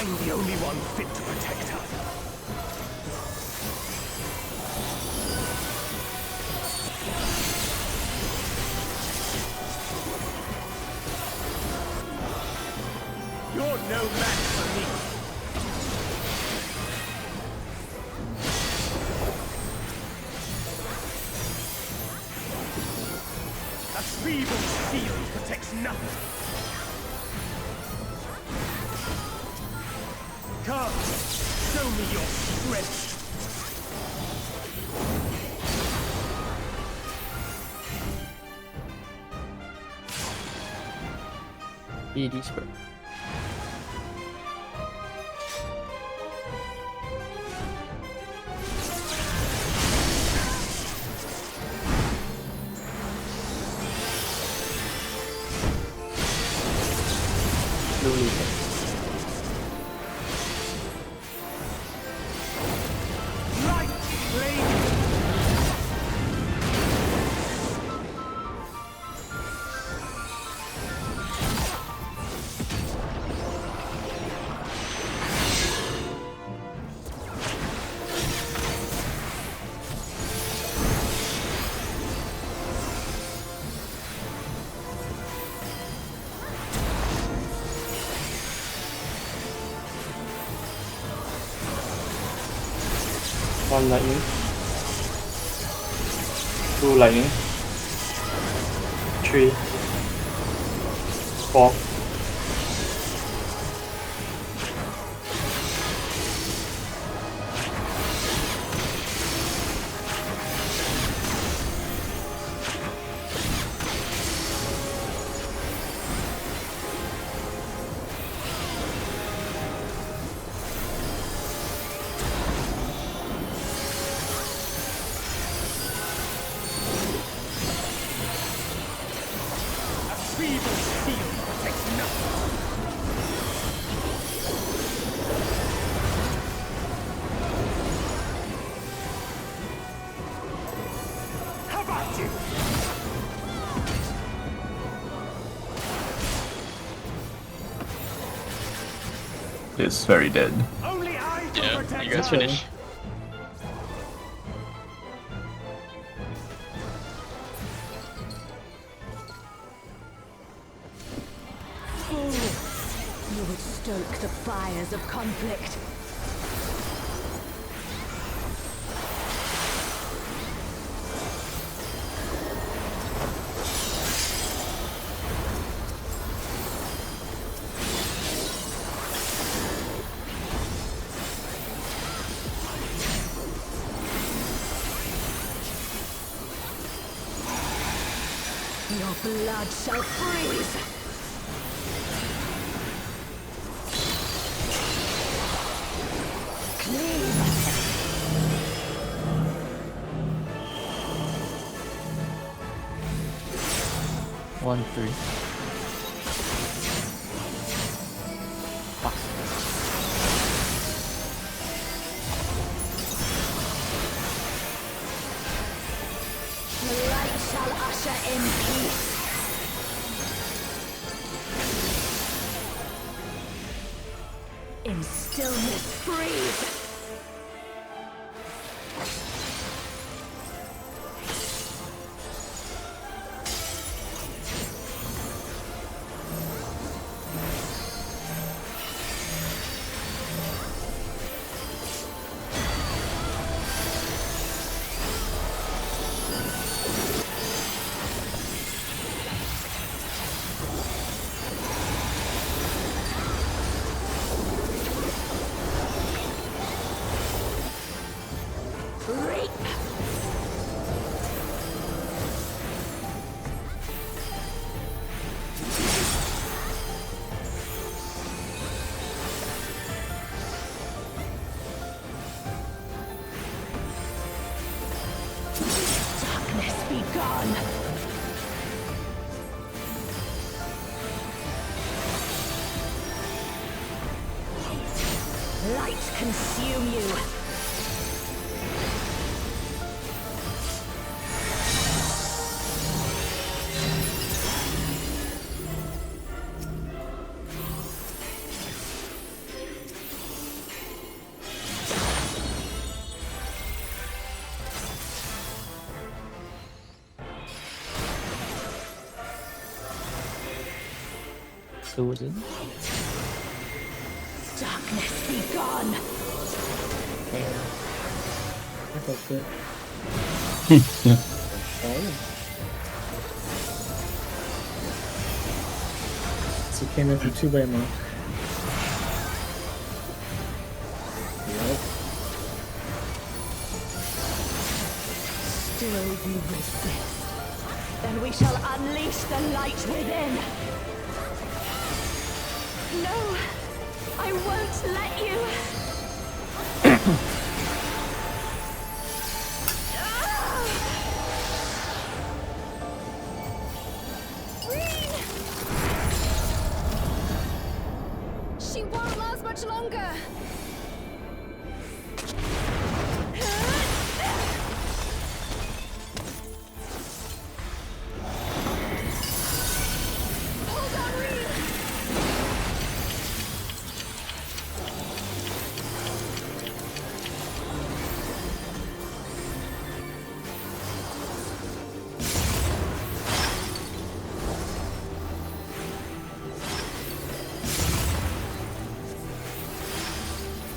I'm the only one fit to protect her. You're no match for me. A feeble shield protects nothing. Come, show me your strength. ED spread. One lightning, two lightning, three, four. It's very dead. Yeah, you guys finish. You would stoke the fires of conflict. Your blood shall freeze! Cleave! 1-3. The light shall usher in peace. In stillness, freeze! Darkness be gone! Light consume you! Frozen. Darkness be gone. I felt good. Oh. So you came in from 2 by mark. Yep. Still you resist. Then we shall unleash the light within. No, I won't let you. She won't last much longer. Hold on, Reed.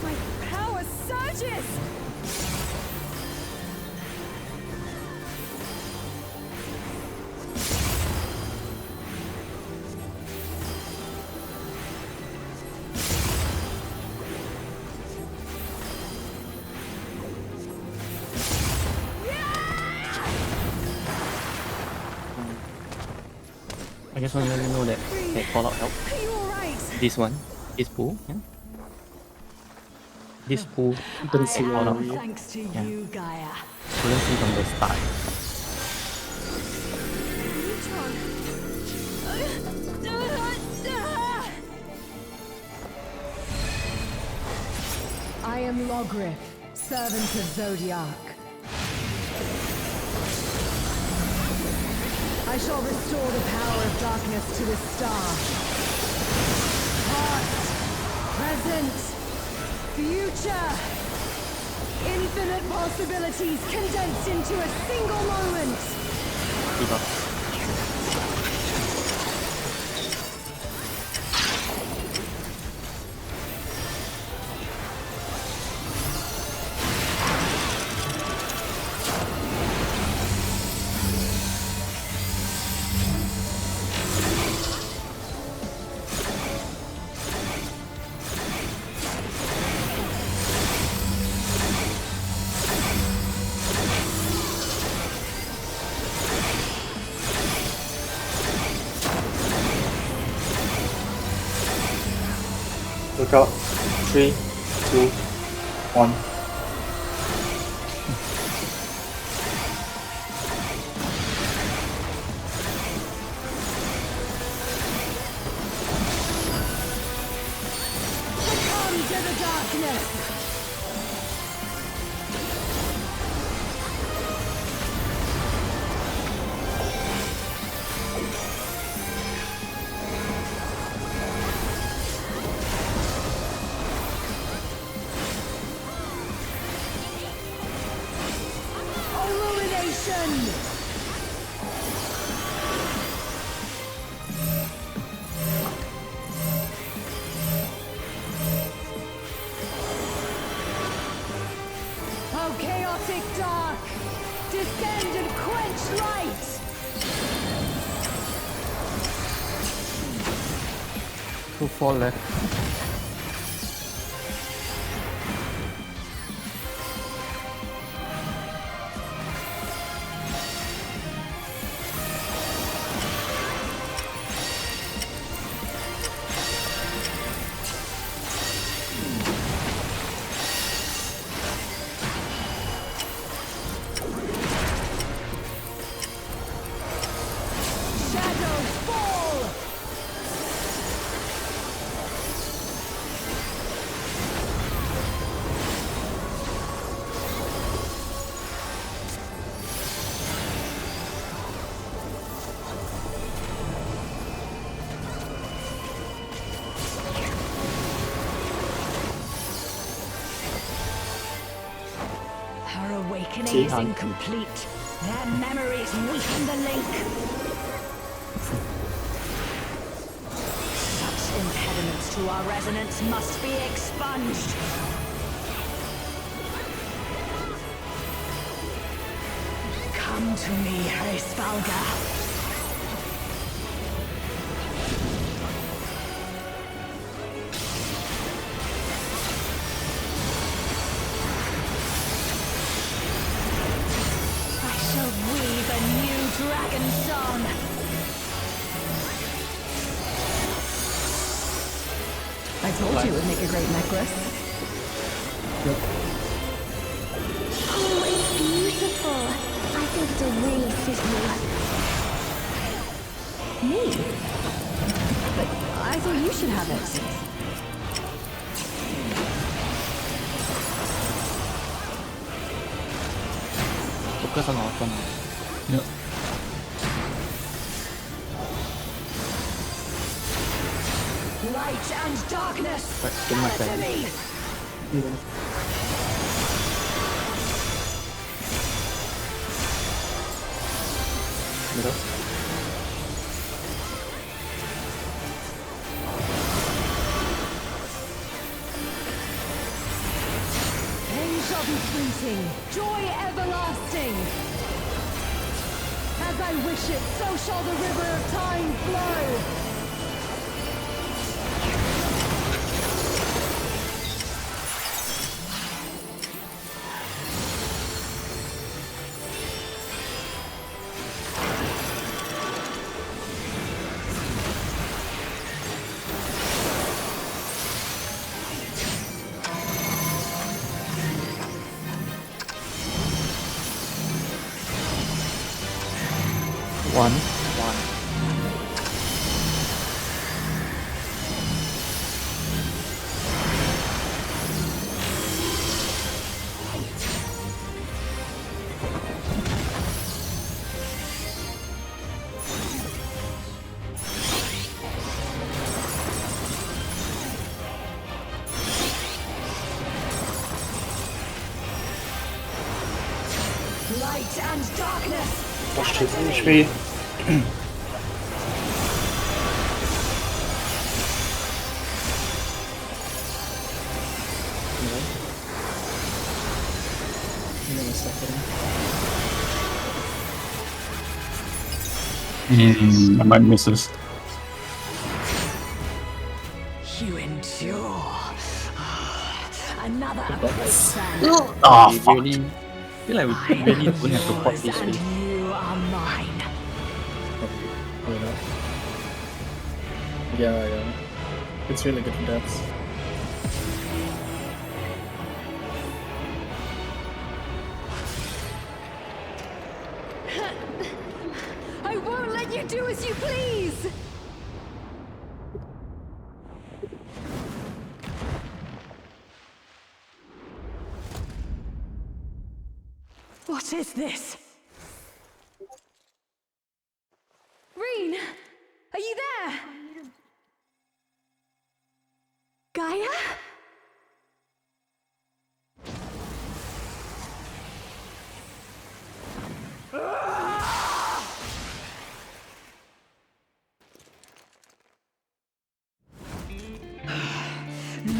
My power surges! I just want to let you know that call out help. Are you alright? This one, this pool, yeah? This pool, Didn't see call out Reed. help. Thanks to Yeah. you, Gaia. Couldn't see from the start. I am Logrith, servant of Zodiac. I shall restore the power of darkness to the star. Past, present, future. Infinite possibilities condensed into a single moment. Give up. Look out. 3, 2, 1. Succumb to the darkness. Illumination! Oh, chaotic dark! Descend and quench light! 4 left. Shadows fall! Her awakening is incomplete. Their memories weaken the link. Roads to our resonance must be expunged. Come to me, Hraesvalga. Weave a new dragon song. I told you it would make a great necklace. Oh, it's beautiful. I think it'll really suit you. Me? But I thought you should have it. Focus on autumn. Yep. Light and darkness. Right, give my Come to turn. me. Middle. Pain shall be fleeting, joy everlasting. As I wish it, so shall the river of time flow. One. Light and darkness. Push to HP. I'm gonna suck it I might miss this. You endure. Another quicksand. Oh, We fuck. really feel like we really don't have to pop Yours this and way. you are mine. Probably not. Yeah. It's really good for deaths. I won't let you do as you please! What is this? Reen! Are you there? Gaia?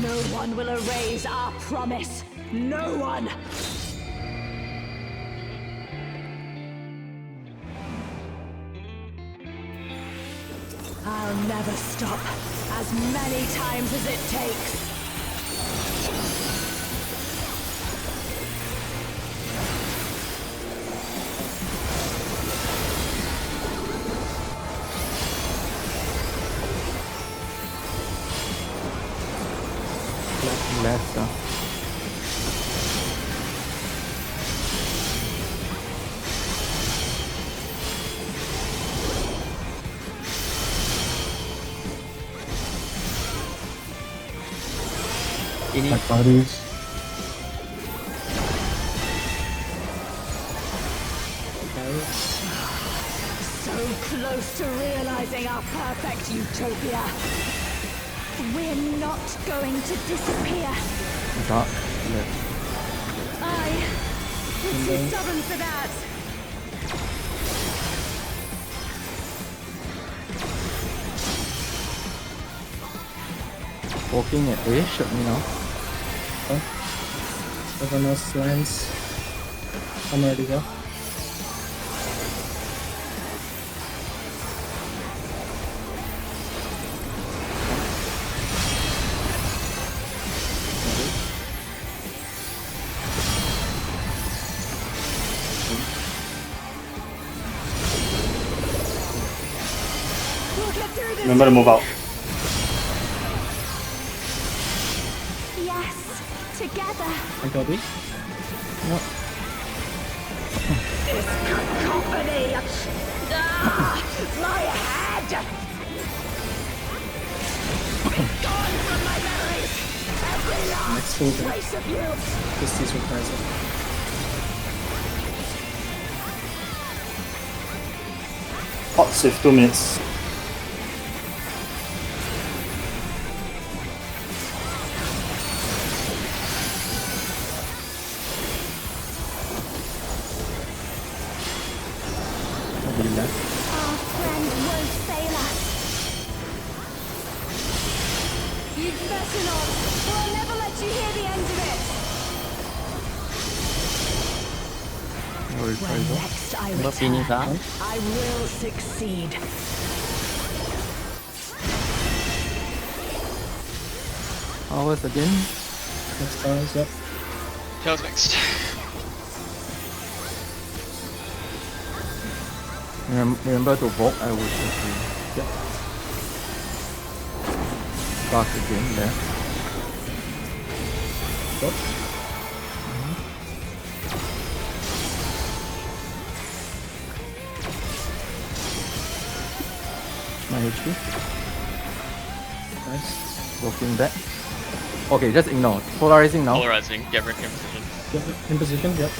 No one will erase our promise. No one! I'll never stop, as many times as it takes. Left. Ini Like bodies. So close to realizing our perfect utopia. We're not going to disappear. dark left. We're too stubborn for that. Walking at A, shoot me now. Everyone else lands. I'm ready to go. We'll get through this. Remember to move out. Yes, together. I got it. This cacophony. Ah, my head. Be gone from my memories. Every last Next full bit. trace of you. This is reprisal. Hot sieve, 2 minutes. Nobody left. Our friend won't fail us. You'd better not, or I'll never let you hear the end of it. No When reprisal. next I Not finish, return, I will succeed. Hours again. Next hours, yep. Tails next. Remember to vote, I would agree. Yeah. Back again there. Go. My HP. Nice. Walking back. Okay, just ignore. Polarizing now. Polarizing. Get rid of position. Yep, in position, yep.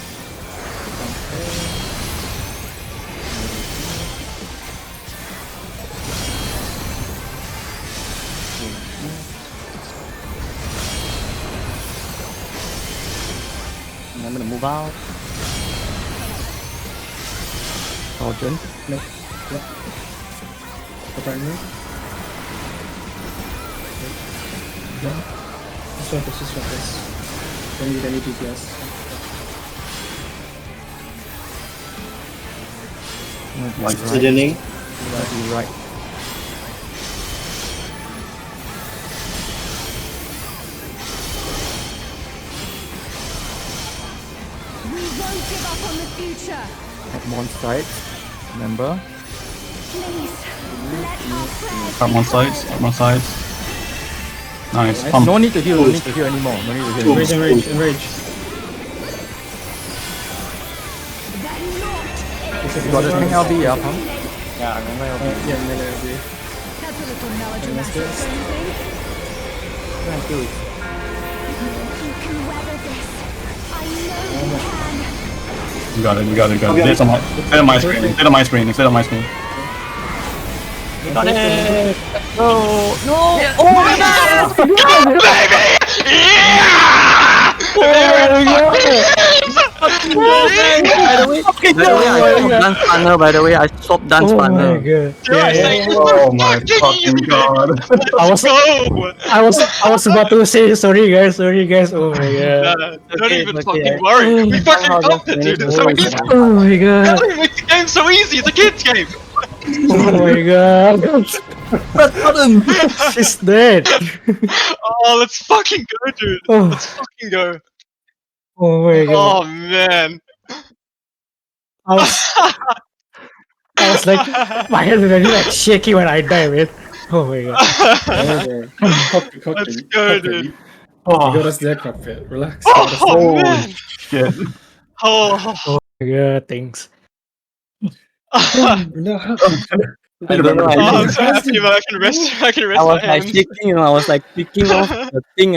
And I'm gonna move out. Sergeant. Nope. Yep. The primary. Yeah. Just focus. Don't need any DPS. Like Positioning. Right. We won't give up on the future. At one side. Remember. Please, let our prayers Up one sides, up one sides. Nice. Nice. Pump. No need to heal, no need to heal anymore. No need to heal Enrage, anymore. enrage, enrage. that not You got the thing LB, yeah, pump. Yeah, melee LB. That's a little Let's do melodramatic, this. don't you think? Thank you. You can weather this. I know you can. You got it, you got it, you got it. Instead of my screen, instead of my screen, instead of my screen. Got it! Oh By the way, I stopped dance partner. Oh my fucking god. I was about to say sorry guys. Oh my god. Don't even fucking worry. We fucking bumped it, dude. It's so easy. Oh my god. It makes the game so easy. It's a kid's game. Oh my god. She's dead. Oh, let's fucking go, dude. Oh. Let's fucking go. Oh my god. Oh man. I was like, my head was really like shaky when I died, man. Oh my god. Let's go, dude. You Oh, got us there, cockpit. Relax. Oh man. shit. Oh. Yeah, thanks. No. I don't know. I'm so happy, man. I can rest I was my like hands. shaking, I was like picking off the thing